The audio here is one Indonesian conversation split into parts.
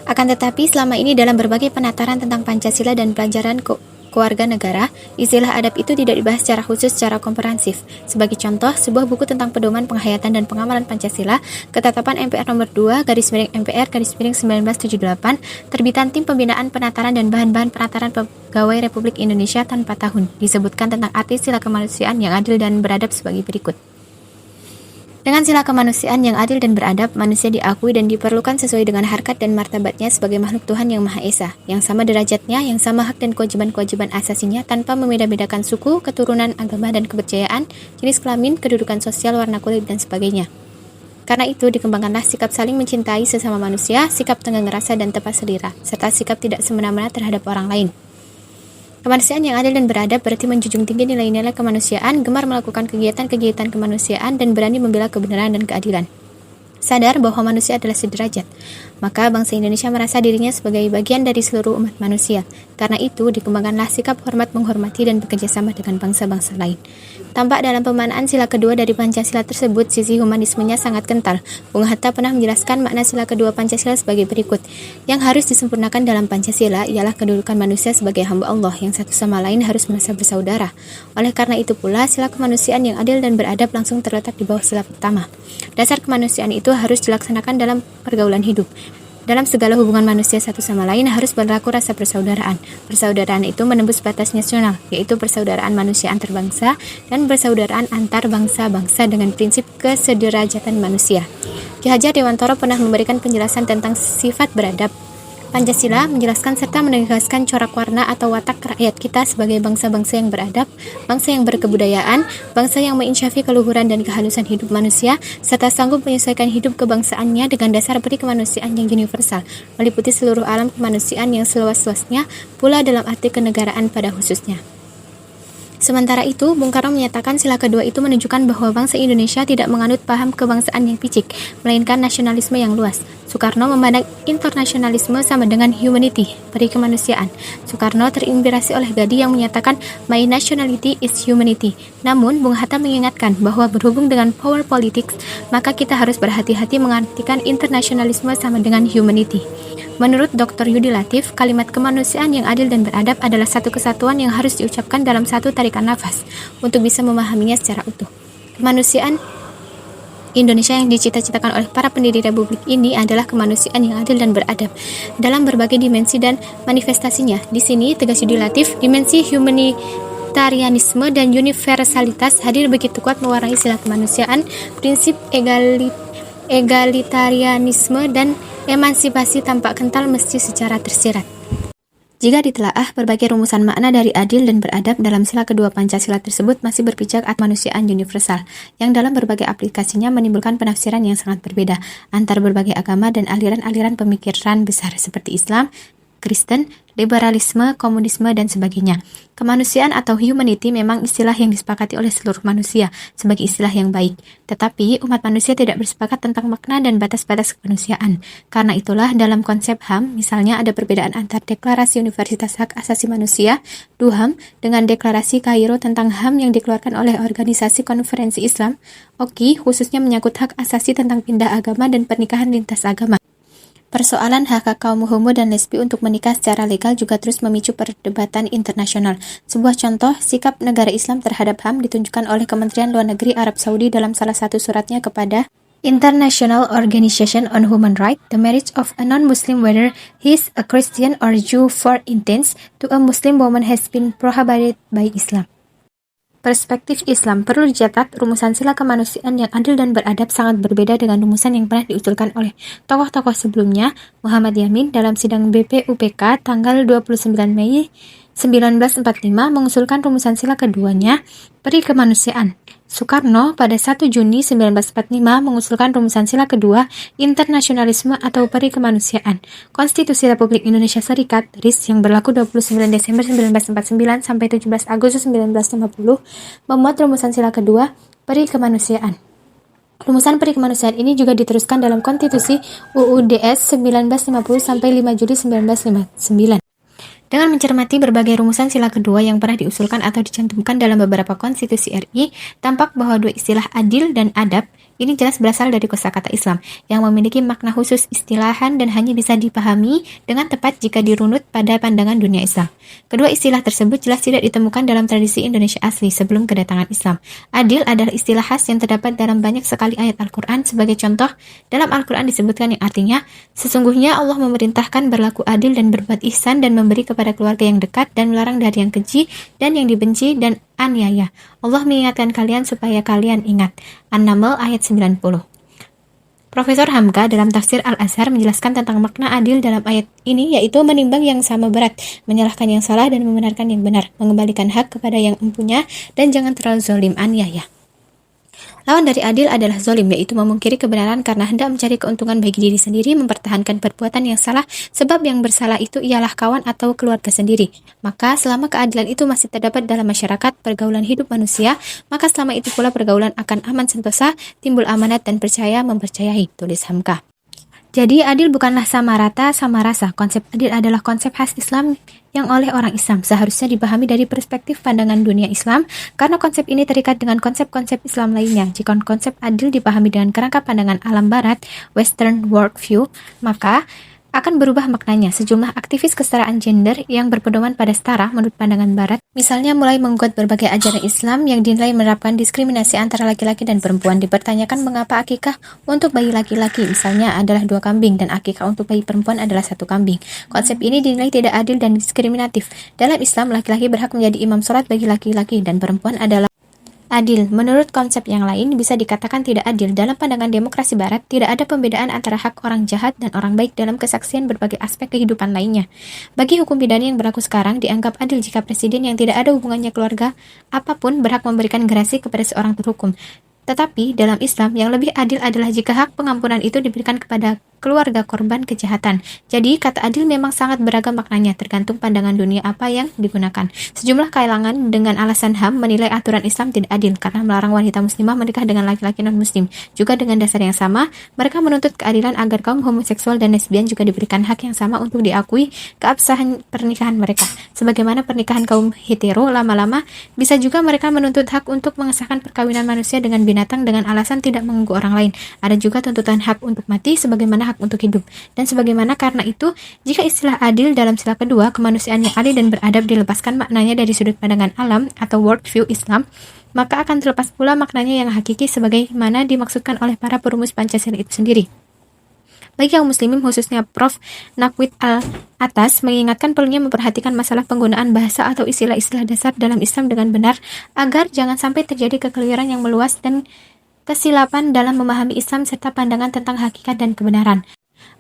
Akan tetapi, selama ini dalam berbagai penataran tentang Pancasila dan pelajaran keluarga negara, istilah adab itu tidak dibahas secara khusus secara komprehensif. Sebagai contoh, sebuah buku tentang pedoman penghayatan dan pengamalan Pancasila, Ketetapan MPR nomor 2, /MPR, /1978, terbitan Tim Pembinaan Penataran dan Bahan-bahan Penataran Pegawai Republik Indonesia tanpa tahun, disebutkan tentang arti sila kemanusiaan yang adil dan beradab sebagai berikut. Dengan sila kemanusiaan yang adil dan beradab, manusia diakui dan diperlukan sesuai dengan harkat dan martabatnya sebagai makhluk Tuhan yang Maha Esa, yang sama derajatnya, yang sama hak dan kewajiban-kewajiban asasinya tanpa membeda-bedakan suku, keturunan, agama, dan kepercayaan, jenis kelamin, kedudukan sosial, warna kulit, dan sebagainya. Karena itu, dikembangkanlah sikap saling mencintai sesama manusia, sikap tenggang rasa dan tepat selera, serta sikap tidak semena-mena terhadap orang lain. Kemanusiaan yang adil dan beradab berarti menjunjung tinggi nilai-nilai kemanusiaan, gemar melakukan kegiatan-kegiatan kemanusiaan, dan berani membela kebenaran dan keadilan. Sadar bahwa manusia adalah sederajat, maka bangsa Indonesia merasa dirinya sebagai bagian dari seluruh umat manusia. Karena itu, dikembangkanlah sikap hormat menghormati dan bekerjasama dengan bangsa-bangsa lain. Tampak dalam pemanaan sila kedua dari Pancasila tersebut, sisi humanismenya sangat kental. Bung Hatta pernah menjelaskan makna sila kedua Pancasila sebagai berikut. Yang harus disempurnakan dalam Pancasila ialah kedudukan manusia sebagai hamba Allah yang satu sama lain harus merasa bersaudara. Oleh karena itu pula, sila kemanusiaan yang adil dan beradab langsung terletak di bawah sila pertama. Dasar kemanusiaan itu harus dilaksanakan dalam pergaulan hidup. Dalam segala hubungan manusia satu sama lain harus berlaku rasa persaudaraan. Persaudaraan itu menembus batas nasional, yaitu persaudaraan manusia antar bangsa dan persaudaraan antar bangsa-bangsa dengan prinsip kesederajatan manusia. Ki Hajar Dewantoro pernah memberikan penjelasan tentang sifat beradab. Pancasila menjelaskan serta menegaskan corak warna atau watak rakyat kita sebagai bangsa-bangsa yang beradab, bangsa yang berkebudayaan, bangsa yang menginsyafi keluhuran dan kehalusan hidup manusia, serta sanggup menyesuaikan hidup kebangsaannya dengan dasar peri kemanusiaan yang universal, meliputi seluruh alam kemanusiaan yang seluas-luasnya, pula dalam arti kenegaraan pada khususnya. Sementara itu, Bung Karno menyatakan sila kedua itu menunjukkan bahwa bangsa Indonesia tidak menganut paham kebangsaan yang picik, melainkan nasionalisme yang luas. Soekarno memandang internasionalisme sama dengan humanity, peri kemanusiaan. Soekarno terinspirasi oleh Gadi yang menyatakan my nationality is humanity. Namun, Bung Hatta mengingatkan bahwa berhubung dengan power politics, maka kita harus berhati-hati mengartikan internasionalisme sama dengan humanity. Menurut Dr. Yudi Latif, kalimat kemanusiaan yang adil dan beradab adalah satu kesatuan yang harus diucapkan dalam satu tarikan nafas untuk bisa memahaminya secara utuh. Kemanusiaan Indonesia yang dicita-citakan oleh para pendiri republik ini adalah kemanusiaan yang adil dan beradab dalam berbagai dimensi dan manifestasinya. Di sini, tegas Yudi Latif, dimensi humanitarianisme dan universalitas hadir begitu kuat mewarnai sila kemanusiaan, prinsip egalitarianisme dan emansipasi tampak kental mesti secara tersirat. Jika ditelaah, berbagai rumusan makna dari adil dan beradab dalam sila kedua Pancasila tersebut masih berpijak atas kemanusiaan universal, yang dalam berbagai aplikasinya menimbulkan penafsiran yang sangat berbeda antar berbagai agama dan aliran-aliran pemikiran besar seperti Islam, Kristen, liberalisme, komunisme, dan sebagainya. Kemanusiaan atau humanity memang istilah yang disepakati oleh seluruh manusia sebagai istilah yang baik. Tetapi umat manusia tidak bersepakat tentang makna dan batas-batas kemanusiaan. Karena itulah dalam konsep HAM, misalnya ada perbedaan antar Deklarasi Universitas Hak Asasi Manusia, DUHAM, dengan Deklarasi Kairo tentang HAM yang dikeluarkan oleh Organisasi Konferensi Islam, OKI, khususnya menyangkut hak asasi tentang pindah agama dan pernikahan lintas agama. Persoalan hak kaum homo dan lesbi untuk menikah secara legal juga terus memicu perdebatan internasional. Sebuah contoh, sikap negara Islam terhadap HAM ditunjukkan oleh Kementerian Luar Negeri Arab Saudi dalam salah satu suratnya kepada International Organization on Human Rights. The marriage of a non-Muslim, whether he is a Christian or Jew for intents, to a Muslim woman has been prohibited by Islam. Perspektif Islam perlu dicatat, rumusan sila kemanusiaan yang adil dan beradab sangat berbeda dengan rumusan yang pernah diusulkan oleh tokoh-tokoh sebelumnya. Muhammad Yamin dalam sidang BPUPK tanggal 29 Mei 1945 mengusulkan rumusan sila keduanya, peri kemanusiaan. Soekarno pada 1 Juni 1945 mengusulkan rumusan sila kedua, internasionalisme atau peri kemanusiaan. Konstitusi Republik Indonesia Serikat (RIS) yang berlaku 29 Desember 1949 sampai 17 Agustus 1950 memuat rumusan sila kedua, peri kemanusiaan. Rumusan peri kemanusiaan ini juga diteruskan dalam Konstitusi UUDS 1950 sampai 5 Juli 1959. Dengan mencermati berbagai rumusan sila kedua yang pernah diusulkan atau dicantumkan dalam beberapa konstitusi RI, tampak bahwa dua istilah adil dan adab Ini jelas berasal dari kosakata Islam yang memiliki makna khusus istilahan dan hanya bisa dipahami dengan tepat jika dirunut pada pandangan dunia Islam. Kedua istilah tersebut jelas tidak ditemukan dalam tradisi Indonesia asli sebelum kedatangan Islam. Adil adalah istilah khas yang terdapat dalam banyak sekali ayat Al-Quran. Sebagai contoh, dalam Al-Quran disebutkan yang artinya, sesungguhnya Allah memerintahkan berlaku adil dan berbuat ihsan dan memberi kepada keluarga yang dekat dan melarang dari yang keji dan yang dibenci dan aniaya. Allah mengingatkan kalian supaya kalian ingat. An-Naml ayat 90. Profesor Hamka dalam tafsir Al-Azhar menjelaskan tentang makna adil dalam ayat ini, yaitu menimbang yang sama berat, menyalahkan yang salah dan membenarkan yang benar, mengembalikan hak kepada yang empunya, dan jangan terlalu zalim aniaya. Lawan dari adil adalah zalim, yaitu memungkiri kebenaran karena hendak mencari keuntungan bagi diri sendiri, mempertahankan perbuatan yang salah, sebab yang bersalah itu ialah kawan atau keluarga sendiri. Maka selama keadilan itu masih terdapat dalam masyarakat, pergaulan hidup manusia, maka selama itu pula pergaulan akan aman sentosa, timbul amanat dan percaya mempercayai, tulis Hamka. Jadi adil bukanlah sama rata, sama rasa. Konsep adil adalah konsep khas Islam yang oleh orang Islam seharusnya dipahami dari perspektif pandangan dunia Islam, karena konsep ini terikat dengan konsep-konsep Islam lainnya. Jika konsep adil dipahami dengan kerangka pandangan alam barat, Western worldview, maka akan berubah maknanya. Sejumlah aktivis kesetaraan gender yang berpedoman pada setara menurut pandangan barat, misalnya mulai menggugat berbagai ajaran Islam yang dinilai menerapkan diskriminasi antara laki-laki dan perempuan. Dipertanyakan mengapa akikah untuk bayi laki-laki misalnya adalah 2 kambing dan akikah untuk bayi perempuan adalah 1 kambing. Konsep ini dinilai tidak adil dan diskriminatif. Dalam Islam, laki-laki berhak menjadi imam sholat bagi laki-laki dan perempuan adalah adil. Menurut konsep yang lain, bisa dikatakan tidak adil. Dalam pandangan demokrasi barat, tidak ada pembedaan antara hak orang jahat dan orang baik dalam kesaksian berbagai aspek kehidupan lainnya. Bagi hukum pidana yang berlaku sekarang, dianggap adil jika presiden yang tidak ada hubungannya keluarga apapun berhak memberikan gerasi kepada seorang terhukum. Tetapi dalam Islam, yang lebih adil adalah jika hak pengampunan itu diberikan kepada keluarga korban kejahatan. Jadi, kata adil memang sangat beragam maknanya, tergantung pandangan dunia apa yang digunakan. Sejumlah kalangan dengan alasan HAM menilai aturan Islam tidak adil karena melarang wanita muslimah menikah dengan laki-laki non-muslim. Juga dengan dasar yang sama, mereka menuntut keadilan agar kaum homoseksual dan lesbian juga diberikan hak yang sama untuk diakui keabsahan pernikahan mereka. Sebagaimana pernikahan kaum hetero, lama-lama bisa juga mereka menuntut hak untuk mengesahkan perkawinan manusia dengan binatang dengan alasan tidak mengganggu orang lain. Ada juga tuntutan hak untuk mati sebagaimana hak untuk hidup. Dan sebagaimana karena itu, jika istilah adil dalam sila kedua, kemanusiaan yang adil dan beradab dilepaskan maknanya dari sudut pandangan alam atau worldview Islam, maka akan terlepas pula maknanya yang hakiki sebagaimana dimaksudkan oleh para perumus Pancasila itu sendiri. Bagi kaum muslimin, khususnya Prof. Naqwid Al-Atas mengingatkan perlunya memperhatikan masalah penggunaan bahasa atau istilah-istilah dasar dalam Islam dengan benar, agar jangan sampai terjadi kekeliruan yang meluas dan kesilapan dalam memahami Islam serta pandangan tentang hakikat dan kebenaran.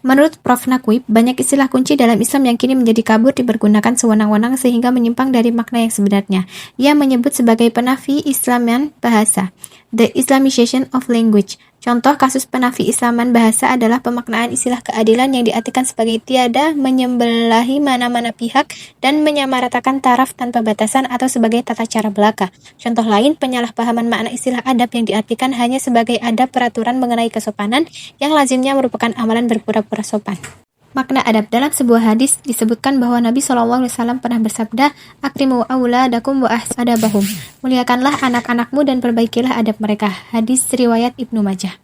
Menurut Prof. Naqwid, banyak istilah kunci dalam Islam yang kini menjadi kabur dipergunakan sewenang-wenang sehingga menyimpang dari makna yang sebenarnya. Ia menyebut sebagai penafi Islaman bahasa, the Islamization of language. Contoh kasus penafi Islaman bahasa adalah pemaknaan istilah keadilan yang diartikan sebagai tiada menyembelahi mana-mana pihak dan menyamaratakan taraf tanpa batasan atau sebagai tata cara belaka. Contoh lain, penyalahpahaman makna istilah adab yang diartikan hanya sebagai adab peraturan mengenai kesopanan yang lazimnya merupakan amalan berpura-pura sopan. Makna adab dalam sebuah hadis disebutkan bahwa Nabi SAW pernah bersabda, "Akrimu auladakum wa ahsadabahum." Muliakanlah anak-anakmu dan perbaikilah adab mereka. Hadis riwayat Ibnu Majah.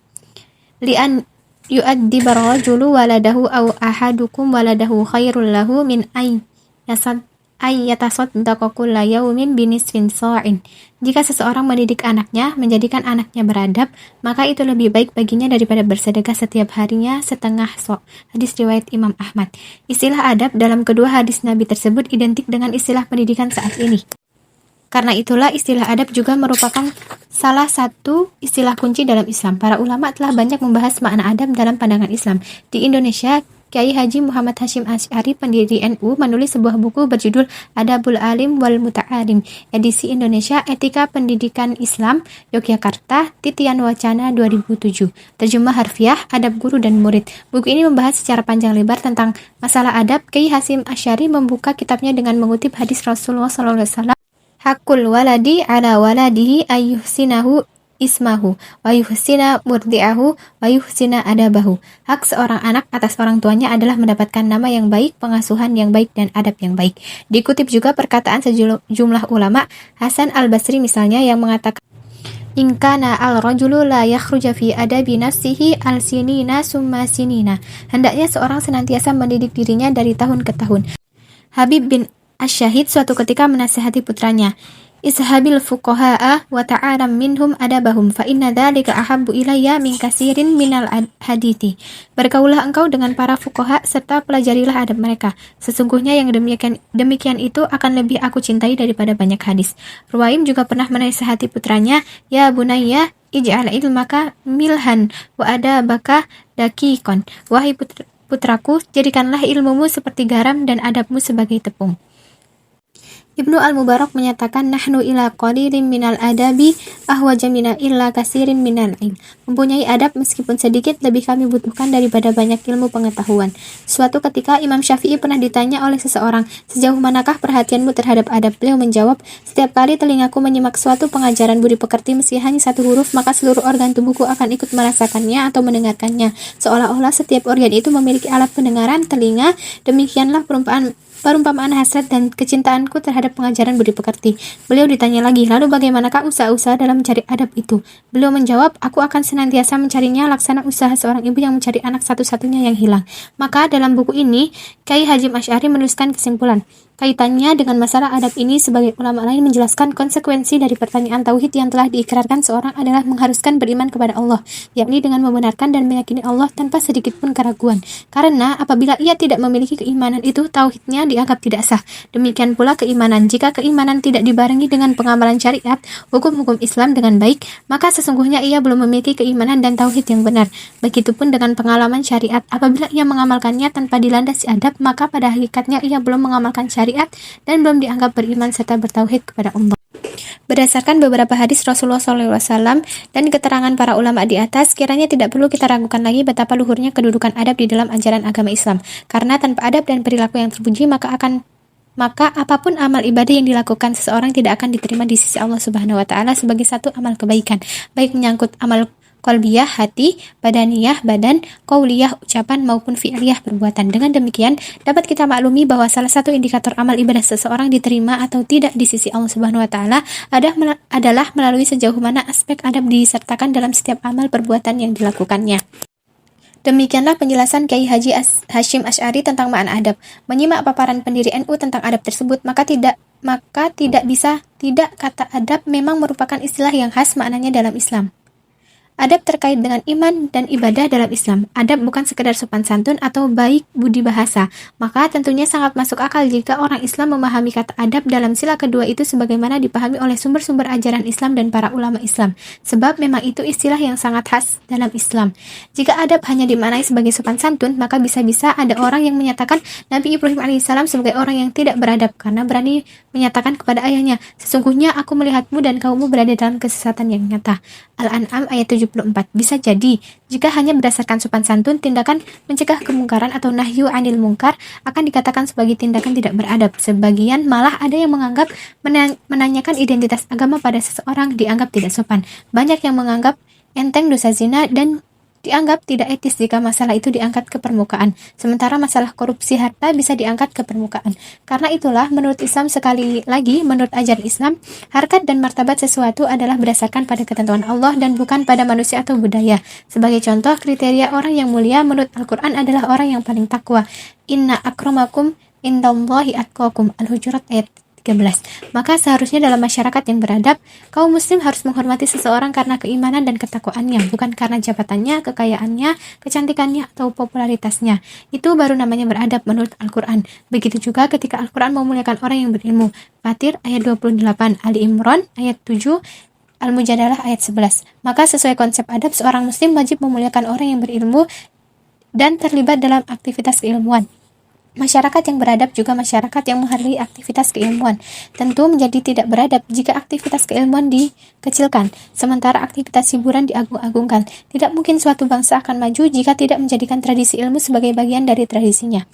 Li'an yu'addibar rajulu waladahu aw ahadukum waladahu khairul lahu min yatasaddaqu kulla yawmin binisfin sa'in. Jika seseorang mendidik anaknya, menjadikan anaknya beradab, maka itu lebih baik baginya daripada bersedekah setiap harinya setengah sok. Hadis riwayat Imam Ahmad. Istilah adab dalam kedua hadis Nabi tersebut identik dengan istilah pendidikan saat ini. Karena itulah istilah adab juga merupakan salah satu istilah kunci dalam Islam. Para ulama telah banyak membahas makna adab dalam pandangan Islam. Di Indonesia, Kiai Haji Muhammad Hashim Asy'ari, pendiri NU, menulis sebuah buku berjudul Adabul Alim wal Muta'alim, edisi Indonesia Etika Pendidikan Islam, Yogyakarta, Titian Wacana 2007. Terjemah harfiah, Adab Guru dan Murid. Buku ini membahas secara panjang lebar tentang masalah adab. Kiai Hashim Asy'ari membuka kitabnya dengan mengutip hadis Rasulullah SAW, Hakul waladi ala waladihi ayyuhsinahu ismahu, wa yuhsina murdi'ahu, wa yuhsina adabahu. Hak seorang anak atas orang tuanya adalah mendapatkan nama yang baik, pengasuhan yang baik, dan adab yang baik. Dikutip juga perkataan sejumlah ulama, Hasan al-Basri misalnya, yang mengatakan, In kana al-rajulu la yakhruja fi adabi nafsihi al-sinina summa sinina. Hendaknya seorang senantiasa mendidik dirinya dari tahun ke tahun. Habib bin Asyahid suatu ketika menasihati putranya, Ishabil fuqaha'a wa ta'alam minhum adabahum fa inna dzalika ahabbu ilayya min katsirin minal hadithi. Bergaulah engkau dengan para fuqaha serta pelajarilah adab mereka. Sesungguhnya yang demikian itu akan lebih aku cintai daripada banyak hadis. Ruwaim juga pernah menasihati putranya, ya bunayya ij'al ilmaka milhan wa adabaka daqiqan. Wahai putraku, jadikanlah ilmumu seperti garam dan adabmu sebagai tepung. Ibnu Al-Mubarak menyatakan, nahnu ila qalilin minal adabi ahwaja mina illa kasirin minal ilm. Mempunyai adab meskipun sedikit lebih kami butuhkan daripada banyak ilmu pengetahuan. Suatu ketika Imam Syafi'i pernah ditanya oleh seseorang, sejauh manakah perhatianmu terhadap adab? Beliau menjawab, setiap kali telingaku menyimak suatu pengajaran budi pekerti meski hanya satu huruf, maka seluruh organ tubuhku akan ikut merasakannya atau mendengarkannya. Seolah-olah setiap organ itu memiliki alat pendengaran, telinga. Demikianlah perumpamaan hasrat dan kecintaanku terhadap pengajaran budi pekerti. Beliau ditanya lagi, lalu bagaimanakah usaha-usaha dalam mencari adab itu? Beliau menjawab, aku akan senantiasa mencarinya laksana usaha seorang ibu yang mencari anak satu-satunya yang hilang. Maka dalam buku ini, Kyai Hasyim Asy'ari menuliskan kesimpulan. Kaitannya dengan masalah adab ini, sebagai ulama lain menjelaskan konsekuensi dari pertanyaan tauhid yang telah diikrarkan seorang adalah mengharuskan beriman kepada Allah, yakni dengan membenarkan dan meyakini Allah tanpa sedikit pun keraguan. Karena apabila ia tidak memiliki keimanan itu, tauhidnya dianggap tidak sah. Demikian pula keimanan. Jika keimanan tidak dibarengi dengan pengamalan syariat, hukum-hukum Islam dengan baik, maka sesungguhnya ia belum memiliki keimanan dan tauhid yang benar. Begitupun dengan pengalaman syariat. Apabila ia mengamalkannya tanpa dilandasi adab, maka pada hakikatnya ia belum mengamalkan syariat dan belum dianggap beriman serta bertauhid kepada Allah. Berdasarkan beberapa hadis Rasulullah SAW dan keterangan para ulama di atas, kiranya tidak perlu kita ragukan lagi betapa luhurnya kedudukan adab di dalam ajaran agama Islam. Karena tanpa adab dan perilaku yang terpuji, maka apapun amal ibadah yang dilakukan seseorang tidak akan diterima di sisi Allah Subhanahu wa taala sebagai satu amal kebaikan, baik menyangkut amal qalbiyah hati, badaniyah badan, qauliyah ucapan maupun fi'liyah perbuatan. Dengan demikian dapat kita maklumi bahwa salah satu indikator amal ibadah seseorang diterima atau tidak di sisi Allah Subhanahu wa taala adalah melalui sejauh mana aspek adab disertakan dalam setiap amal perbuatan yang dilakukannya. Demikianlah penjelasan Kyai Haji Hasyim Asy'ari tentang makna adab. Menyimak paparan pendiri NU tentang adab tersebut, maka tidak kata adab memang merupakan istilah yang khas maknanya dalam Islam. Adab terkait dengan iman dan ibadah dalam Islam. Adab bukan sekedar sopan santun atau baik budi bahasa. Maka tentunya sangat masuk akal jika orang Islam memahami kata adab dalam sila kedua itu sebagaimana dipahami oleh sumber-sumber ajaran Islam dan para ulama Islam. Sebab memang itu istilah yang sangat khas dalam Islam. Jika adab hanya dimaknai sebagai sopan santun, maka bisa-bisa ada orang yang menyatakan Nabi Ibrahim alaihissalam sebagai orang yang tidak beradab karena berani menyatakan kepada ayahnya, sesungguhnya aku melihatmu dan kaummu berada dalam kesesatan yang nyata. Al-An'am ayat 74. Bisa jadi, jika hanya berdasarkan sopan santun, tindakan mencegah kemungkaran atau nahyu anil mungkar akan dikatakan sebagai tindakan tidak beradab. Sebagian malah ada yang menganggap menanyakan identitas agama pada seseorang dianggap tidak sopan. Banyak yang menganggap enteng dosa zina dan dianggap tidak etis jika masalah itu diangkat ke permukaan. Sementara masalah korupsi harta bisa diangkat ke permukaan. Karena itulah, menurut Islam, sekali lagi, menurut ajaran Islam, harkat dan martabat sesuatu adalah berdasarkan pada ketentuan Allah dan bukan pada manusia atau budaya. Sebagai contoh, kriteria orang yang mulia menurut Al-Quran adalah orang yang paling takwa. Inna akramakum indallahi atqakum. Al-Hujurat ayat 13. Maka seharusnya dalam masyarakat yang beradab, kaum muslim harus menghormati seseorang karena keimanan dan ketakwaannya, bukan karena jabatannya, kekayaannya, kecantikannya, atau popularitasnya. Itu baru namanya beradab menurut Al-Quran. Begitu juga ketika Al-Quran memuliakan orang yang berilmu. Fatir ayat 28, Ali Imran ayat 7, Al-Mujadalah ayat 11. Maka sesuai konsep adab, seorang muslim wajib memuliakan orang yang berilmu dan terlibat dalam aktivitas keilmuan. Masyarakat yang beradab juga masyarakat yang menghargai aktivitas keilmuan. Tentu menjadi tidak beradab jika aktivitas keilmuan dikecilkan, sementara aktivitas hiburan diagung-agungkan. Tidak mungkin suatu bangsa akan maju jika tidak menjadikan tradisi ilmu sebagai bagian dari tradisinya.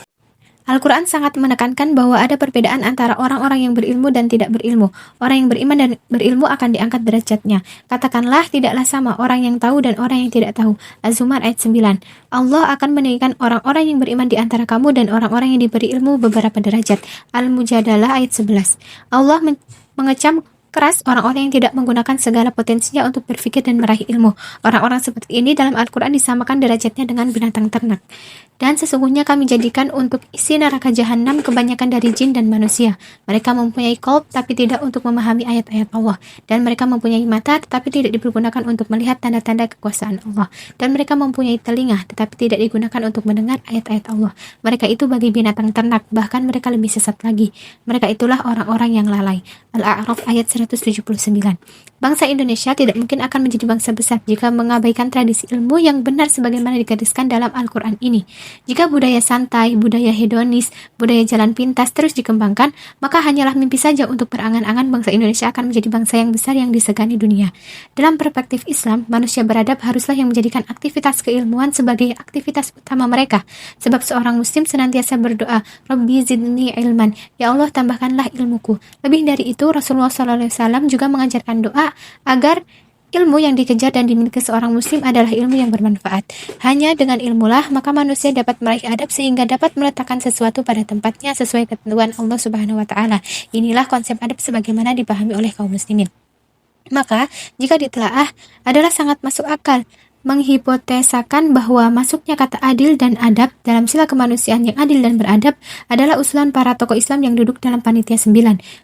Al-Quran sangat menekankan bahwa ada perbedaan antara orang-orang yang berilmu dan tidak berilmu. Orang yang beriman dan berilmu akan diangkat derajatnya. Katakanlah tidaklah sama orang yang tahu dan orang yang tidak tahu. Az-Zumar ayat 9. Allah akan meninggikan orang-orang yang beriman di antara kamu dan orang-orang yang diberi ilmu beberapa derajat. Al-Mujadalah ayat 11. Allah mengecam keras orang-orang yang tidak menggunakan segala potensinya untuk berpikir dan meraih ilmu. Orang-orang seperti ini dalam Al-Quran disamakan derajatnya dengan binatang ternak. Dan sesungguhnya kami jadikan untuk isi neraka jahanam kebanyakan dari jin dan manusia. Mereka mempunyai qalb tapi tidak untuk memahami ayat-ayat Allah. Dan mereka mempunyai mata tetapi tidak dipergunakan untuk melihat tanda-tanda kekuasaan Allah. Dan mereka mempunyai telinga tetapi tidak digunakan untuk mendengar ayat-ayat Allah. Mereka itu bagi binatang ternak, bahkan mereka lebih sesat lagi. Mereka itulah orang-orang yang lalai. Al-A'raf ayat 179. Bangsa Indonesia tidak mungkin akan menjadi bangsa besar jika mengabaikan tradisi ilmu yang benar sebagaimana digariskan dalam Al-Quran ini. Jika budaya santai, budaya hedonis, budaya jalan pintas terus dikembangkan, maka hanyalah mimpi saja untuk berangan-angan bangsa Indonesia akan menjadi bangsa yang besar yang disegani dunia. Dalam perspektif Islam, manusia beradab haruslah yang menjadikan aktivitas keilmuan sebagai aktivitas utama mereka. Sebab seorang muslim senantiasa berdoa, Rabbi zidni ilman, ya Allah tambahkanlah ilmuku. Lebih dari itu, Rasulullah SAW juga mengajarkan doa agar ilmu yang dikejar dan dimiliki seorang muslim adalah ilmu yang bermanfaat. Hanya dengan ilmulah maka manusia dapat meraih adab sehingga dapat meletakkan sesuatu pada tempatnya sesuai ketentuan Allah Subhanahu wa taala. Inilah konsep adab sebagaimana dipahami oleh kaum muslimin. Maka, jika ditelaah adalah sangat masuk akal menghipotesakan bahwa masuknya kata adil dan adab dalam sila kemanusiaan yang adil dan beradab adalah usulan para tokoh Islam yang duduk dalam Panitia 9.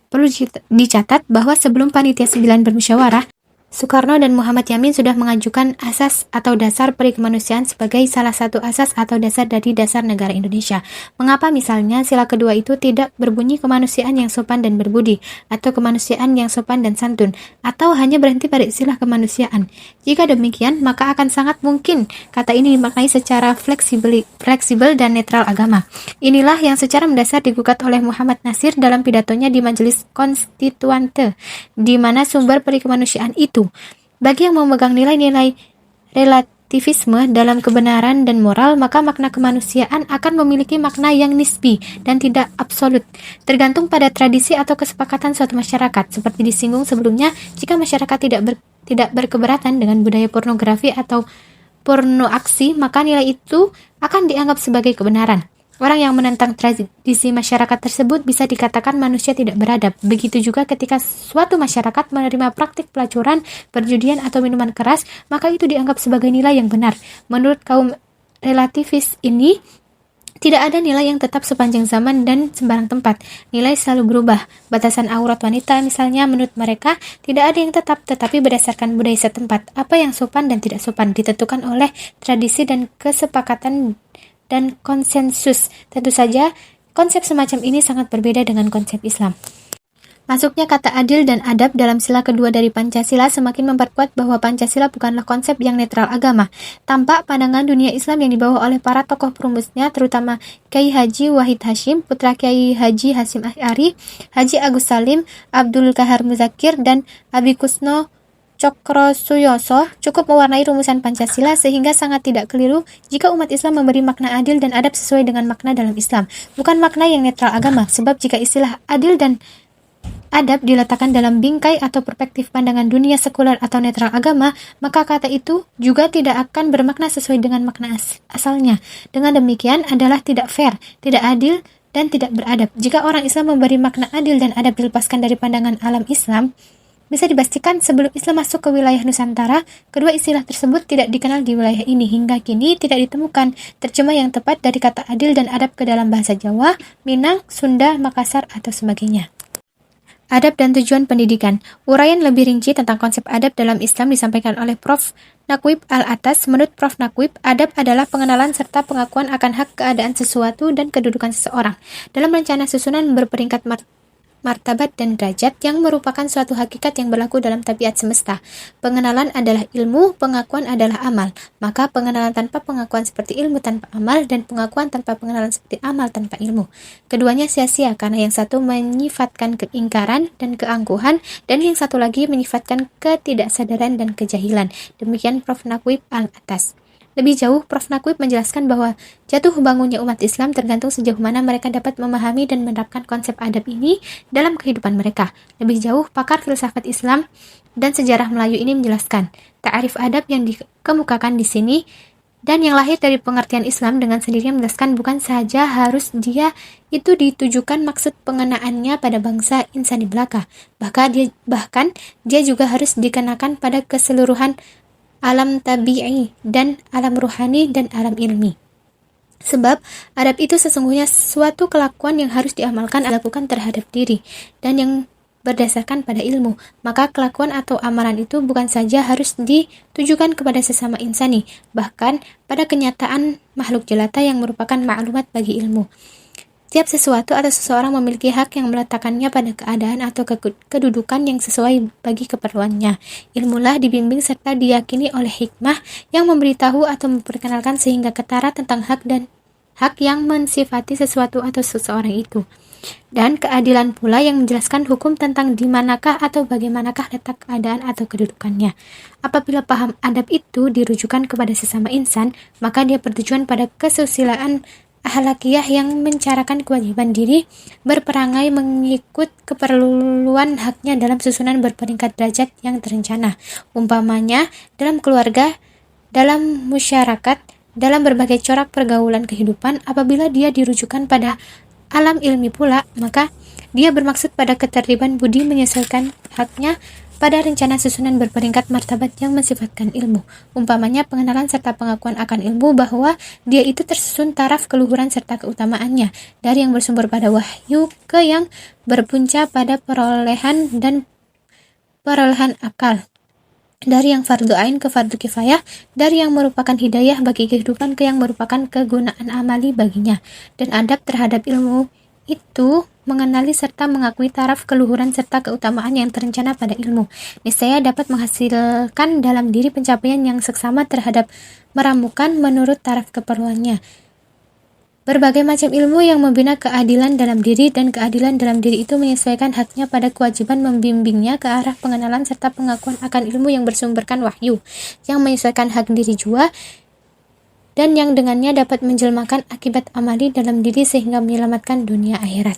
Perlu dicatat bahwa sebelum Panitia 9 bermusyawarah, Soekarno dan Muhammad Yamin sudah mengajukan asas atau dasar peri kemanusiaan sebagai salah satu asas atau dasar dari dasar negara Indonesia. Mengapa misalnya sila kedua itu tidak berbunyi kemanusiaan yang sopan dan berbudi, atau kemanusiaan yang sopan dan santun, atau hanya berhenti pada istilah kemanusiaan? Jika demikian, maka akan sangat mungkin kata ini dimaknai secara fleksibel dan netral agama. Inilah yang secara mendasar digugat oleh Muhammad Nasir dalam pidatonya di Majelis Konstituante, di mana sumber peri kemanusiaan itu. Bagi yang memegang nilai-nilai relativisme dalam kebenaran dan moral, maka makna kemanusiaan akan memiliki makna yang nisbi dan tidak absolut, tergantung pada tradisi atau kesepakatan suatu masyarakat. Seperti disinggung sebelumnya, jika masyarakat tidak berkeberatan dengan budaya pornografi atau pornoaksi, maka nilai itu akan dianggap sebagai kebenaran. Orang yang menentang tradisi masyarakat tersebut bisa dikatakan manusia tidak beradab. Begitu juga ketika suatu masyarakat menerima praktik pelacuran, perjudian, atau minuman keras, maka itu dianggap sebagai nilai yang benar. Menurut kaum relativis ini, tidak ada nilai yang tetap sepanjang zaman dan sembarang tempat. Nilai selalu berubah. Batasan aurat wanita misalnya menurut mereka tidak ada yang tetap, tetapi berdasarkan budaya setempat. Apa yang sopan dan tidak sopan ditentukan oleh tradisi dan kesepakatan dan konsensus. Tentu saja, konsep semacam ini sangat berbeda dengan konsep Islam. Masuknya kata adil dan adab dalam sila kedua dari Pancasila semakin memperkuat bahwa Pancasila bukanlah konsep yang netral agama. Tampak pandangan dunia Islam yang dibawa oleh para tokoh perumusnya, terutama Kiai Haji Wahid Hashim, putra Kiai Haji Hasyim Asy'ari, Haji Agus Salim, Abdul Kahar Muzakir, dan Abi Kusno Cokrosuyoso, cukup mewarnai rumusan Pancasila sehingga sangat tidak keliru jika umat Islam memberi makna adil dan adab sesuai dengan makna dalam Islam, bukan makna yang netral agama. Sebab jika istilah adil dan adab diletakkan dalam bingkai atau perspektif pandangan dunia sekuler atau netral agama, maka kata itu juga tidak akan bermakna sesuai dengan makna asalnya. Dengan demikian adalah tidak fair, tidak adil, dan tidak beradab. Jika orang Islam memberi makna adil dan adab dilepaskan dari pandangan alam Islam, bisa dipastikan sebelum Islam masuk ke wilayah Nusantara, kedua istilah tersebut tidak dikenal di wilayah ini. Hingga kini tidak ditemukan terjemah yang tepat dari kata adil dan adab ke dalam bahasa Jawa, Minang, Sunda, Makassar, atau sebagainya. Adab dan tujuan pendidikan. Uraian lebih rinci tentang konsep adab dalam Islam disampaikan oleh Prof. Nakwib Al-Atas. Menurut Prof. Nakwib, adab adalah pengenalan serta pengakuan akan hak keadaan sesuatu dan kedudukan seseorang dalam rencana susunan berperingkat martabat dan derajat yang merupakan suatu hakikat yang berlaku dalam tabiat semesta. Pengenalan adalah ilmu, pengakuan adalah amal. Maka pengenalan tanpa pengakuan seperti ilmu tanpa amal, dan pengakuan tanpa pengenalan seperti amal tanpa ilmu. Keduanya sia-sia karena yang satu menyifatkan keingkaran dan keangkuhan, dan yang satu lagi menyifatkan ketidaksadaran dan kejahilan. Demikian Prof. Nakwib Al-Atas. Lebih jauh, Prof. Nakwib menjelaskan bahwa jatuh bangunnya umat Islam tergantung sejauh mana mereka dapat memahami dan menerapkan konsep adab ini dalam kehidupan mereka. Lebih jauh, pakar filsafat Islam dan sejarah Melayu ini menjelaskan, ta'arif adab yang dikemukakan di sini Dan yang lahir dari pengertian Islam dengan sendirinya menjelaskan bukan saja harus dia itu ditujukan maksud pengenaannya pada bangsa insani belaka, bahkan dia juga harus dikenakan pada keseluruhan alam tabi'i dan alam ruhani dan alam ilmi. Sebab adab itu sesungguhnya suatu kelakuan yang harus diamalkan dilakukan terhadap diri dan yang berdasarkan pada ilmu, maka kelakuan atau amalan itu bukan saja harus ditujukan kepada sesama insani, bahkan pada kenyataan makhluk jelata yang merupakan maklumat bagi ilmu. Setiap sesuatu atau seseorang memiliki hak yang meletakkannya pada keadaan atau kedudukan yang sesuai bagi keperluannya. Ilmulah dibimbing serta diyakini oleh hikmah yang memberitahu atau memperkenalkan sehingga ketara tentang hak dan hak yang mensifati sesuatu atau seseorang itu. Dan keadilan pula yang menjelaskan hukum tentang di manakah atau bagaimanakah letak keadaan atau kedudukannya. Apabila paham adab itu dirujukan kepada sesama insan, maka dia bertujuan pada kesusilaan akhlakiyah yang mencarakan kewajiban diri berperangai mengikut keperluan haknya dalam susunan berperingkat derajat yang terencana. Umpamanya dalam keluarga, dalam masyarakat, dalam berbagai corak pergaulan kehidupan. Apabila dia dirujukan pada alam ilmi pula, maka dia bermaksud pada ketertiban budi menyesuaikan haknya pada rencana susunan berperingkat martabat yang mensifatkan ilmu. Umpamanya pengenalan serta pengakuan akan ilmu bahwa dia itu tersusun taraf keluhuran serta keutamaannya, dari yang bersumber pada wahyu ke yang berpunca pada perolehan dan perolehan akal, dari yang fardu ain ke fardu kifayah, dari yang merupakan hidayah bagi kehidupan ke yang merupakan kegunaan amali baginya. Dan adab terhadap ilmu itu mengenali serta mengakui taraf keluhuran serta keutamaan yang terencana pada ilmu. Niscaya dapat menghasilkan dalam diri pencapaian yang seksama terhadap meramukan menurut taraf keperluannya. Berbagai macam ilmu yang membina keadilan dalam diri, dan keadilan dalam diri itu menyesuaikan haknya pada kewajiban membimbingnya ke arah pengenalan serta pengakuan akan ilmu yang bersumberkan wahyu, yang menyesuaikan hak diri jua, dan yang dengannya dapat menjelmakan akibat amali dalam diri sehingga menyelamatkan dunia akhirat.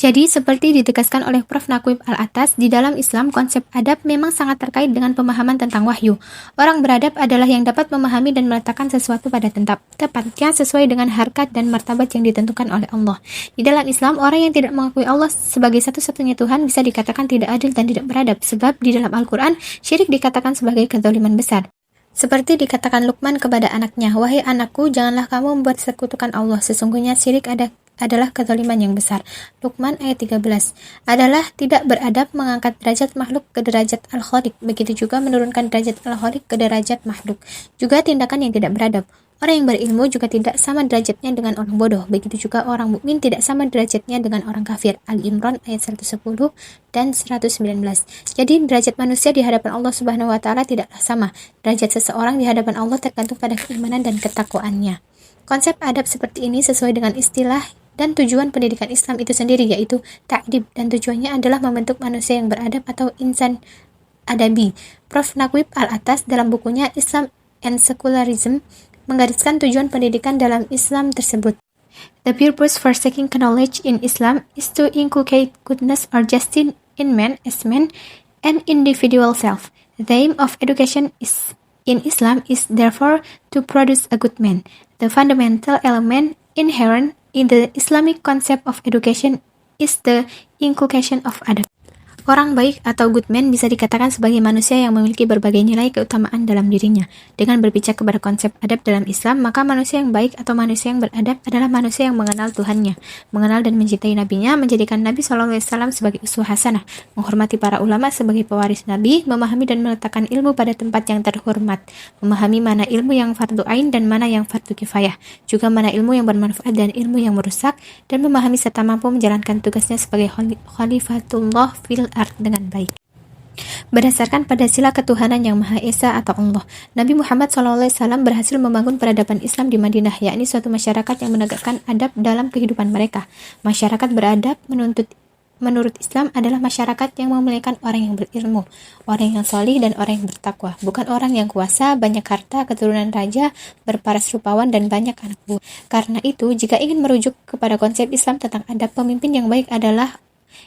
Jadi, seperti ditegaskan oleh Prof. Naquib al-atas, di dalam Islam konsep adab memang sangat terkait dengan pemahaman tentang wahyu. Orang beradab adalah yang dapat memahami dan meletakkan sesuatu pada tepatnya sesuai dengan harkat dan martabat yang ditentukan oleh Allah. Di dalam Islam, orang yang tidak mengakui Allah sebagai satu-satunya Tuhan bisa dikatakan tidak adil dan tidak beradab, sebab di dalam Al-Quran, syirik dikatakan sebagai kezaliman besar. Seperti dikatakan Luqman kepada anaknya, "Wahai anakku, janganlah kamu membuat sekutukan Allah, sesungguhnya syirik adalah kezaliman yang besar." Luqman ayat 13. Adalah tidak beradab mengangkat derajat makhluk ke derajat al-khaliq, begitu juga menurunkan derajat al-khaliq ke derajat makhluk. Juga tindakan yang tidak beradab. Orang yang berilmu juga tidak sama derajatnya dengan orang bodoh, begitu juga orang mukmin tidak sama derajatnya dengan orang kafir. Al-Imran ayat 110 dan 119. Jadi derajat manusia di hadapan Allah Subhanahu wa taala tidaklah sama. Derajat seseorang di hadapan Allah tergantung pada keimanan dan ketakwaannya. Konsep adab seperti ini sesuai dengan istilah dan tujuan pendidikan Islam itu sendiri, yaitu ta'dib, dan tujuannya adalah membentuk manusia yang beradab atau insan adabi. Prof. Naquib al-atas dalam bukunya Islam and Secularism menggariskan tujuan pendidikan dalam Islam tersebut. The purpose for seeking knowledge in Islam is to inculcate goodness or justice in man as man and individual self. The aim of education in Islam is therefore to produce a good man. The fundamental element inherent in the Islamic concept of education is the inculcation of adab. Orang baik atau good man bisa dikatakan sebagai manusia yang memiliki berbagai nilai keutamaan dalam dirinya. Dengan berpijak kepada konsep adab dalam Islam, maka manusia yang baik atau manusia yang beradab adalah manusia yang mengenal Tuhannya, mengenal dan mencintai Nabi-Nya, menjadikan Nabi SAW sebagai uswah hasanah, menghormati para ulama sebagai pewaris Nabi, memahami dan meletakkan ilmu pada tempat yang terhormat, memahami mana ilmu yang fardu ain dan mana yang fardu kifayah, juga mana ilmu yang bermanfaat dan ilmu yang merusak, dan memahami serta mampu menjalankan tugasnya sebagai khalifatullah fil ard dengan baik. Berdasarkan pada sila ketuhanan yang Maha Esa atau Allah, Nabi Muhammad SAW berhasil membangun peradaban Islam di Madinah, yakni suatu masyarakat yang menegakkan adab dalam kehidupan mereka. Masyarakat beradab menurut Islam adalah masyarakat yang memuliakan orang yang berilmu, orang yang solih, dan orang yang bertakwa, bukan orang yang kuasa, banyak harta, keturunan raja, berparas rupawan, dan banyak anak buah. Karena itu, jika ingin merujuk kepada konsep Islam tentang adab, pemimpin yang baik adalah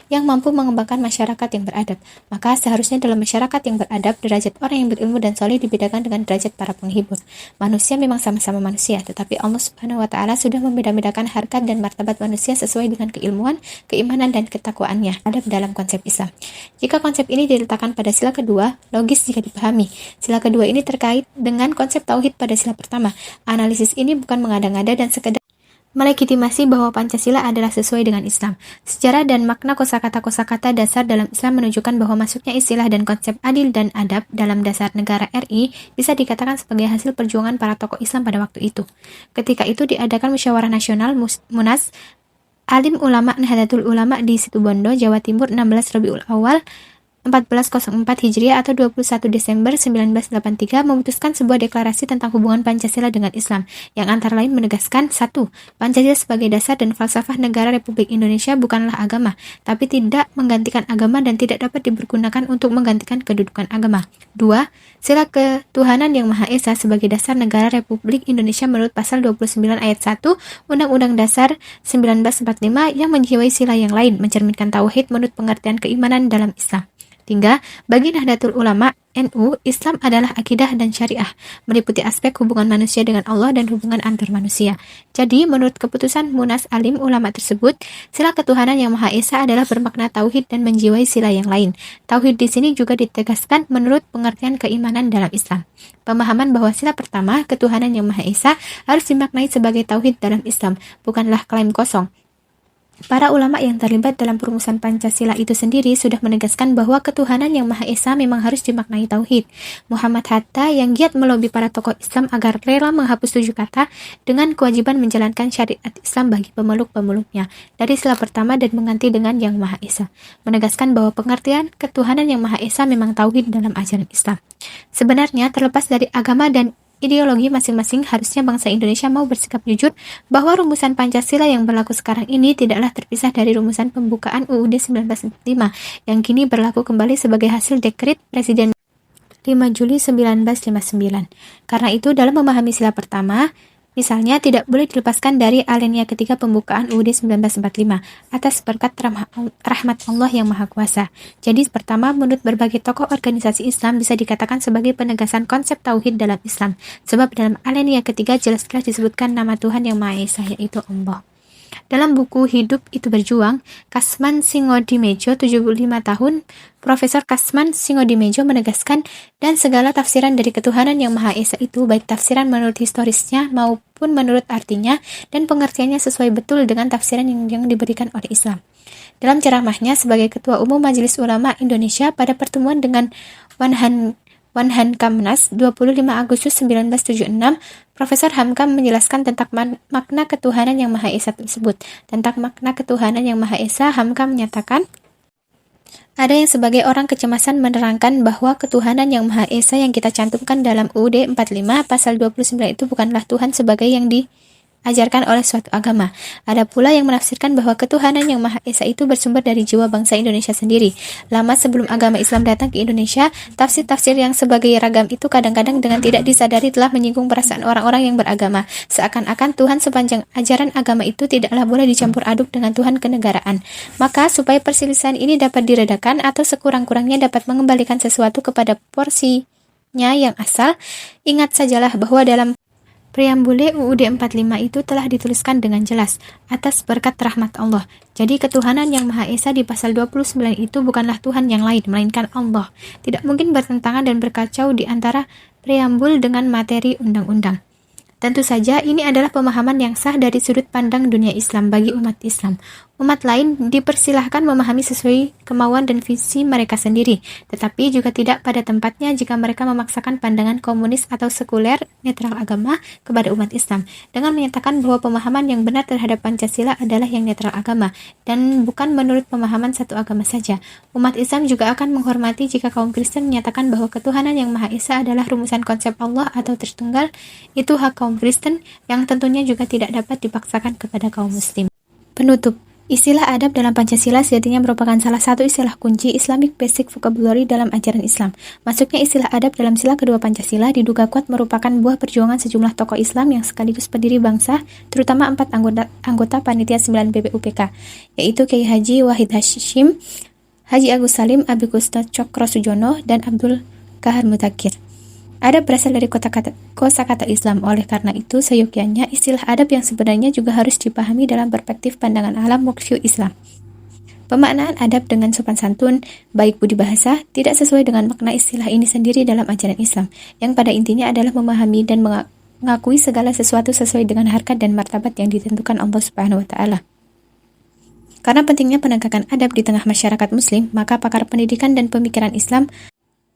yang mampu mengembangkan masyarakat yang beradab. Maka seharusnya dalam masyarakat yang beradab, derajat orang yang berilmu dan soleh dibedakan dengan derajat para penghibur. Manusia memang sama-sama manusia, tetapi Allah Subhanahu wa Ta'ala sudah membeda-bedakan harkat dan martabat manusia sesuai dengan keilmuan, keimanan, dan ketakwaannya adab dalam konsep Islam. Jika konsep ini diletakkan pada sila kedua, logis jika dipahami. Sila kedua ini terkait dengan konsep tauhid pada sila pertama. Analisis ini bukan mengada-ngada dan sekedar melegitimasi bahwa Pancasila adalah sesuai dengan Islam. Sejarah dan makna kosakata-kosakata dasar dalam Islam menunjukkan bahwa masuknya istilah dan konsep adil dan adab dalam dasar negara RI bisa dikatakan sebagai hasil perjuangan para tokoh Islam pada waktu itu. Ketika itu diadakan Musyawarah Nasional Munas Alim Ulama Nahdlatul Ulama di Situbondo, Jawa Timur 16 Rabiul Awal 1404 Hijriah atau 21 Desember 1983 memutuskan sebuah deklarasi tentang hubungan Pancasila dengan Islam yang antara lain menegaskan 1. Pancasila sebagai dasar dan falsafah negara Republik Indonesia bukanlah agama, tapi tidak menggantikan agama dan tidak dapat dipergunakan untuk menggantikan kedudukan agama. 2. Sila ketuhanan yang Maha Esa sebagai dasar negara Republik Indonesia menurut pasal 29 ayat 1 Undang-Undang Dasar 1945 yang menjiwai sila yang lain mencerminkan tauhid menurut pengertian keimanan dalam Islam. 3. Bagi Nahdlatul Ulama NU, Islam adalah akidah dan syariah, meliputi aspek hubungan manusia dengan Allah dan hubungan antar manusia. Jadi, menurut keputusan Munas Alim Ulama tersebut, sila ketuhanan yang Maha Esa adalah bermakna tauhid dan menjiwai sila yang lain. Tauhid di sini juga ditegaskan menurut pengertian keimanan dalam Islam. Pemahaman bahwa sila pertama, ketuhanan yang Maha Esa, harus dimaknai sebagai tauhid dalam Islam, bukanlah klaim kosong. Para ulama yang terlibat dalam perumusan Pancasila itu sendiri sudah menegaskan bahwa ketuhanan yang Maha Esa memang harus dimaknai tauhid. Muhammad Hatta yang giat melobi para tokoh Islam agar rela menghapus 7 kata dengan kewajiban menjalankan syariat Islam bagi pemeluk-pemeluknya dari sila pertama dan mengganti dengan yang Maha Esa, menegaskan bahwa pengertian ketuhanan yang Maha Esa memang tauhid dalam ajaran Islam. Sebenarnya terlepas dari agama dan ideologi masing-masing, harusnya bangsa Indonesia mau bersikap jujur bahwa rumusan Pancasila yang berlaku sekarang ini tidaklah terpisah dari rumusan pembukaan UUD 1945 yang kini berlaku kembali sebagai hasil dekret Presiden 5 Juli 1959. Karena itu, dalam memahami sila pertama, misalnya tidak boleh dilepaskan dari alinea ketiga pembukaan UUD 1945 atas berkat rahmat Allah yang Maha Kuasa. Jadi pertama, menurut berbagai tokoh organisasi Islam bisa dikatakan sebagai penegasan konsep tauhid dalam Islam. Sebab dalam alinea ketiga jelas-jelas disebutkan nama Tuhan yang Maha Esa, yaitu Allah. Dalam buku Hidup Itu Berjuang, Kasman Singodimejo 75 tahun, Profesor Kasman Singodimejo menegaskan dan segala tafsiran dari ketuhanan yang Maha Esa itu, baik tafsiran menurut historisnya maupun menurut artinya dan pengertiannya sesuai betul dengan tafsiran yang diberikan oleh Islam. Dalam ceramahnya sebagai Ketua Umum Majelis Ulama Indonesia pada pertemuan dengan Wanhankamnas 25 Agustus 1976, Profesor Hamkam menjelaskan tentang makna ketuhanan yang Maha Esa tersebut. Tentang makna ketuhanan yang Maha Esa, Hamkam menyatakan, ada yang sebagai orang kecemasan menerangkan bahwa ketuhanan yang Maha Esa yang kita cantumkan dalam UUD 45 pasal 29 itu bukanlah Tuhan sebagai yang diajarkan oleh suatu agama. Ada pula yang menafsirkan bahwa ketuhanan yang Maha Esa itu bersumber dari jiwa bangsa Indonesia sendiri. Lama sebelum agama Islam datang ke Indonesia, tafsir-tafsir yang sebagai ragam itu kadang-kadang dengan tidak disadari telah menyinggung perasaan orang-orang yang beragama. Seakan-akan Tuhan sepanjang ajaran agama itu tidaklah boleh dicampur aduk dengan Tuhan kenegaraan. Maka supaya perselisihan ini dapat diredakan atau sekurang-kurangnya dapat mengembalikan sesuatu kepada porsinya yang asal, ingat sajalah bahwa dalam preambule UUD 45 itu telah dituliskan dengan jelas, atas berkat rahmat Allah. Jadi ketuhanan yang Maha Esa di pasal 29 itu bukanlah Tuhan yang lain, melainkan Allah. Tidak mungkin bertentangan dan berkacau di antara preambul dengan materi undang-undang. Tentu saja ini adalah pemahaman yang sah dari sudut pandang dunia Islam bagi umat Islam. Umat lain dipersilahkan memahami sesuai kemauan dan visi mereka sendiri, tetapi juga tidak pada tempatnya jika mereka memaksakan pandangan komunis atau sekuler netral agama kepada umat Islam, dengan menyatakan bahwa pemahaman yang benar terhadap Pancasila adalah yang netral agama, dan bukan menurut pemahaman satu agama saja. Umat Islam juga akan menghormati jika kaum Kristen menyatakan bahwa ketuhanan yang Maha Esa adalah rumusan konsep Allah atau Tritunggal. Itu hak kaum Kristen yang tentunya juga tidak dapat dipaksakan kepada kaum Muslim. Penutup. Istilah adab dalam Pancasila sejatinya merupakan salah satu istilah kunci Islamic Basic Vocabulary dalam ajaran Islam. Masuknya istilah adab dalam sila kedua Pancasila diduga kuat merupakan buah perjuangan sejumlah tokoh Islam yang sekaligus pendiri bangsa, terutama 4 anggota Panitia 9 BPUPK, yaitu Kiai Haji Wahid Hasyim, Haji Agus Salim, Abi Kusno Cokrosujono, dan Abdul Kahar Mutakhir. Adab berasal dari kosakata Islam, oleh karena itu seyogyanya istilah adab yang sebenarnya juga harus dipahami dalam perspektif pandangan alam worldview Islam. Pemaknaan adab dengan sopan santun, baik budi bahasa, tidak sesuai dengan makna istilah ini sendiri dalam ajaran Islam, yang pada intinya adalah memahami dan mengakui segala sesuatu sesuai dengan harkat dan martabat yang ditentukan Allah Subhanahu wa Ta'ala. Karena pentingnya penegakan adab di tengah masyarakat Muslim, maka pakar pendidikan dan pemikiran Islam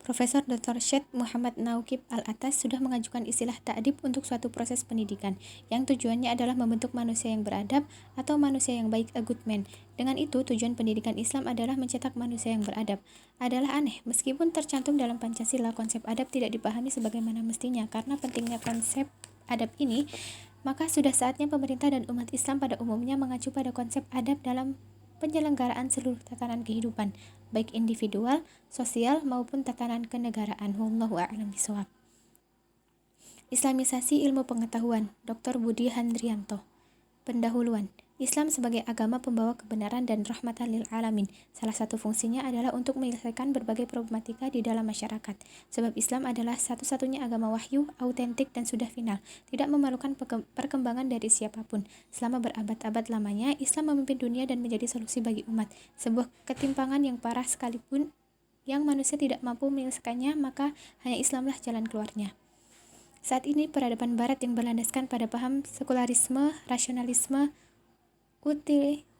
Profesor Dr. Syed Muhammad Nauqib Al-Atas sudah mengajukan istilah ta'dib untuk suatu proses pendidikan, yang tujuannya adalah membentuk manusia yang beradab atau manusia yang baik, a good man. Dengan itu, tujuan pendidikan Islam adalah mencetak manusia yang beradab. Adalah aneh, meskipun tercantum dalam Pancasila, konsep adab tidak dipahami sebagaimana mestinya. Karena pentingnya konsep adab ini, maka sudah saatnya pemerintah dan umat Islam pada umumnya mengacu pada konsep adab dalam penyelenggaraan seluruh tatanan kehidupan, baik individual, sosial, maupun tatanan kenegaraan. Wallahu a'lam bishawab. Islamisasi ilmu pengetahuan, Dr. Budi Handrianto. Pendahuluan. Islam sebagai agama pembawa kebenaran dan rahmatan lil alamin. Salah satu fungsinya adalah untuk menyelesaikan berbagai problematika di dalam masyarakat. Sebab Islam adalah satu-satunya agama wahyu, autentik dan sudah final, tidak memerlukan perkembangan dari siapapun. Selama berabad-abad lamanya, Islam memimpin dunia dan menjadi solusi bagi umat. Sebuah ketimpangan yang parah sekalipun yang manusia tidak mampu menyelesaikannya, maka hanya Islamlah jalan keluarnya. Saat ini peradaban barat yang berlandaskan pada paham sekularisme, rasionalisme,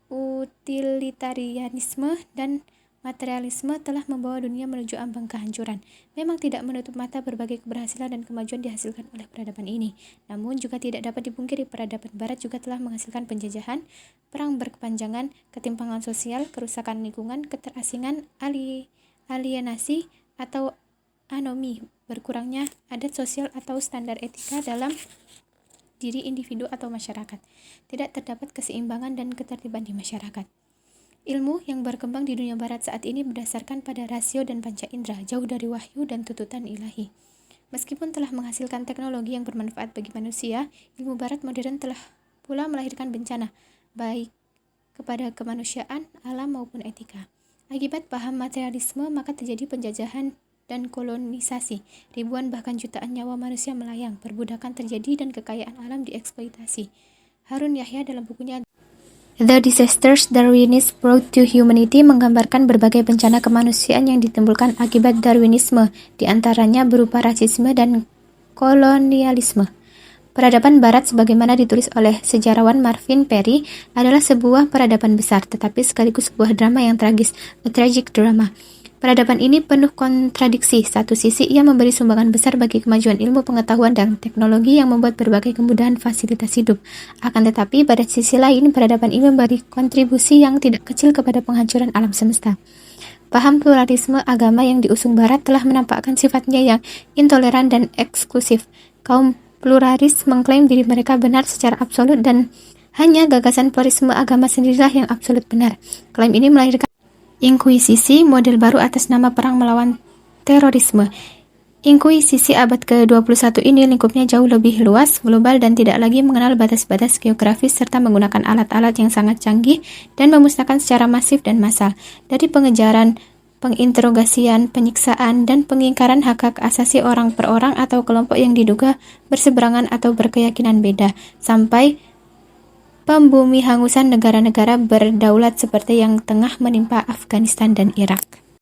utilitarianisme dan materialisme telah membawa dunia menuju ambang kehancuran. Memang tidak menutup mata berbagai keberhasilan dan kemajuan dihasilkan oleh peradaban ini. Namun juga tidak dapat dipungkiri peradaban barat juga telah menghasilkan penjajahan, perang berkepanjangan, ketimpangan sosial, kerusakan lingkungan, keterasingan, alienasi atau anomi, berkurangnya adat sosial atau standar etika dalam diri individu atau masyarakat. Tidak terdapat keseimbangan dan ketertiban di masyarakat. Ilmu yang berkembang di dunia barat saat ini berdasarkan pada rasio dan panca indera, jauh dari wahyu dan tuntutan ilahi. Meskipun telah menghasilkan teknologi yang bermanfaat bagi manusia, ilmu barat modern telah pula melahirkan bencana, baik kepada kemanusiaan, alam maupun etika. Akibat paham materialisme, maka terjadi penjajahan dan kolonisasi. Ribuan bahkan jutaan nyawa manusia melayang, perbudakan terjadi dan kekayaan alam dieksploitasi. Harun Yahya dalam bukunya The Disasters Darwinism Brought to Humanity menggambarkan berbagai bencana kemanusiaan yang ditimbulkan akibat Darwinisme, di antaranya berupa rasisme dan kolonialisme. Peradaban Barat sebagaimana ditulis oleh sejarawan Marvin Perry adalah sebuah peradaban besar, tetapi sekaligus sebuah drama yang tragis, a tragic drama. Peradaban ini penuh kontradiksi. Satu sisi, ia memberi sumbangan besar bagi kemajuan ilmu pengetahuan dan teknologi yang membuat berbagai kemudahan fasilitas hidup. Akan tetapi, pada sisi lain, peradaban ini memberi kontribusi yang tidak kecil kepada penghancuran alam semesta. Paham pluralisme agama yang diusung Barat telah menampakkan sifatnya yang intoleran dan eksklusif. Kaum pluralis mengklaim diri mereka benar secara absolut dan hanya gagasan pluralisme agama sendirilah yang absolut benar. Klaim ini melahirkan Inkuisisi, model baru atas nama perang melawan terorisme. Inkuisisi abad ke-21 ini lingkupnya jauh lebih luas, global, dan tidak lagi mengenal batas-batas geografis serta menggunakan alat-alat yang sangat canggih dan memusnahkan secara masif dan massal. Dari pengejaran, penginterogasian, penyiksaan, dan pengingkaran hak-hak asasi orang per orang atau kelompok yang diduga berseberangan atau berkeyakinan beda, sampai pembumi hangusan negara-negara berdaulat seperti yang tengah menimpa Afghanistan dan Irak.